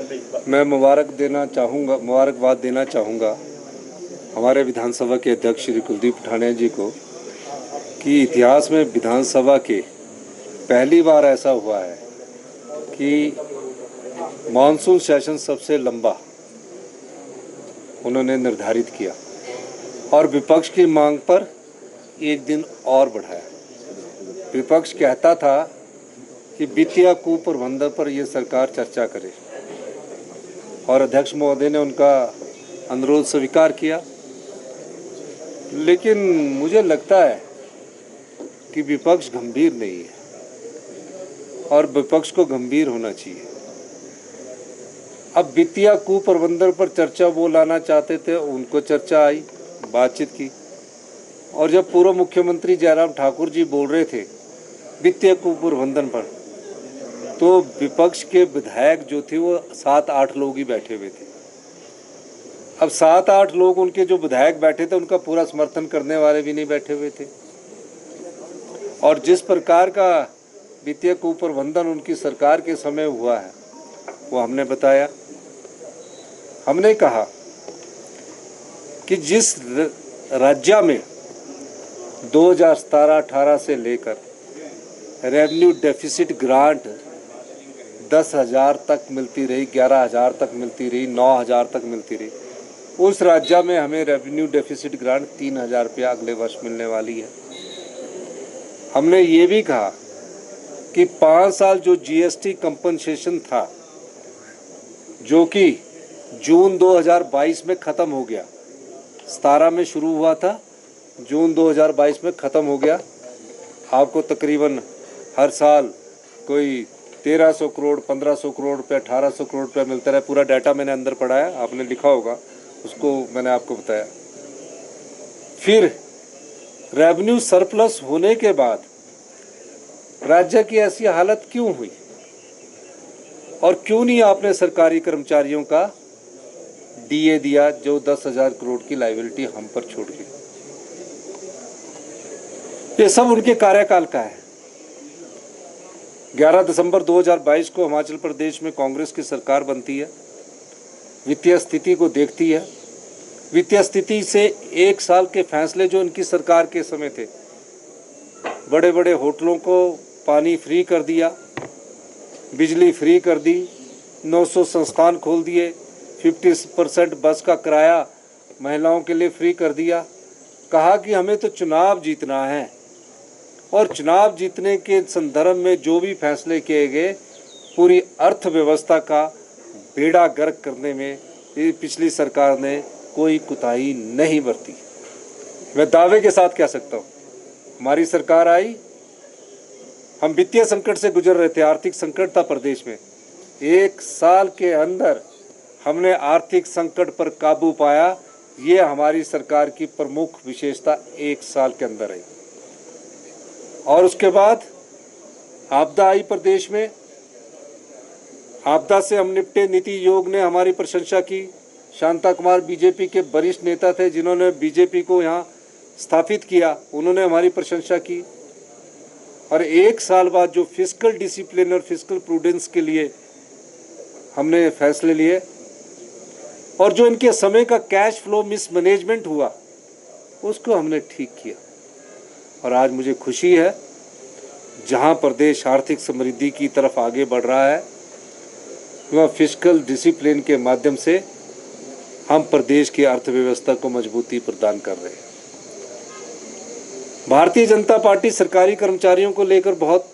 मैं मुबारकबाद देना चाहूँगा हमारे विधानसभा के अध्यक्ष श्री कुलदीप पठानिया जी को कि इतिहास में विधानसभा के पहली बार ऐसा हुआ है कि मानसून सेशन सबसे लंबा उन्होंने निर्धारित किया और विपक्ष की मांग पर एक दिन और बढ़ाया। विपक्ष कहता था कि वित्तीय कुप्रबंधन पर यह सरकार चर्चा करे और अध्यक्ष महोदय ने उनका अनुरोध स्वीकार किया। लेकिन मुझे लगता है कि विपक्ष गंभीर नहीं है और विपक्ष को गंभीर होना चाहिए। अब वित्तीय कुप्रबंधन पर चर्चा वो लाना चाहते थे, उनको चर्चा आई, बातचीत की, और जब पूर्व मुख्यमंत्री जयराम ठाकुर जी बोल रहे थे वित्तीय कुप्रबंधन पर, तो विपक्ष के विधायक जो थे वो 7-8 लोग ही बैठे हुए थे। अब 7-8 लोग, उनके जो विधायक बैठे थे उनका पूरा समर्थन करने वाले भी नहीं बैठे हुए थे। और जिस प्रकार का वित्तीय कुप्रबंधन उनकी सरकार के समय हुआ है वो हमने बताया। हमने कहा कि जिस राज्य में 2017-18 से लेकर रेवेन्यू डेफिसिट ग्रांट 10,000 तक मिलती रही, 11,000 तक मिलती रही, 9,000 तक मिलती रही, उस राज्य में हमें रेवेन्यू डेफिसिट ग्रांट 3,000 रुपया अगले वर्ष मिलने वाली है। हमने ये भी कहा कि 5 साल जो जीएसटी कंपनसेशन था, जो कि जून 2022 में ख़त्म हो गया, 17 में शुरू हुआ था, जून 2022 में ख़त्म हो गया। आपको तकरीबन हर साल कोई 1300 करोड़, 1500 करोड़ रुपये, 1800 करोड़ रुपया मिलता रहा। पूरा डाटा मैंने अंदर पढ़ा है, आपने लिखा होगा, उसको मैंने आपको बताया। फिर रेवेन्यू सरप्लस होने के बाद राज्य की ऐसी हालत क्यों हुई और क्यों नहीं आपने सरकारी कर्मचारियों का डीए दिया, जो 10,000 करोड़ की लायबिलिटी हम पर छोड़ गई। ये सब उनके कार्यकाल का है। 11 दिसंबर 2022 को हिमाचल प्रदेश में कांग्रेस की सरकार बनती है, वित्तीय स्थिति को देखती है। वित्तीय स्थिति से 1 साल के फैसले जो इनकी सरकार के समय थे, बड़े बड़े होटलों को पानी फ्री कर दिया, बिजली फ्री कर दी, 900 संस्थान खोल दिए, 50% बस का किराया महिलाओं के लिए फ्री कर दिया। कहा कि हमें तो चुनाव जीतना है और चुनाव जीतने के संदर्भ में जो भी फैसले किए गए, पूरी अर्थव्यवस्था का बेड़ा गर्क करने में पिछली सरकार ने कोई कुताही नहीं बरती। मैं दावे के साथ कह सकता हूँ, हमारी सरकार आई, हम वित्तीय संकट से गुजर रहे थे, आर्थिक संकट था प्रदेश में। 1 साल के अंदर हमने आर्थिक संकट पर काबू पाया। ये हमारी सरकार की प्रमुख विशेषता 1 साल के अंदर आई। और उसके बाद आपदा आई प्रदेश में, आपदा से हम निपटे। नीति आयोग ने हमारी प्रशंसा की। शांता कुमार बीजेपी के वरिष्ठ नेता थे, जिन्होंने बीजेपी को यहाँ स्थापित किया, उन्होंने हमारी प्रशंसा की। और 1 साल बाद जो फिस्कल डिसिप्लिन और फिस्कल प्रूडेंस के लिए हमने फैसले लिए, और जो इनके समय का कैश फ्लो मिसमैनेजमेंट हुआ, उसको हमने ठीक किया। और आज मुझे खुशी है, जहां प्रदेश आर्थिक समृद्धि की तरफ आगे बढ़ रहा है, वह फिस्कल डिसिप्लिन के माध्यम से हम प्रदेश की अर्थव्यवस्था को मजबूती प्रदान कर रहे हैं। भारतीय जनता पार्टी सरकारी कर्मचारियों को लेकर बहुत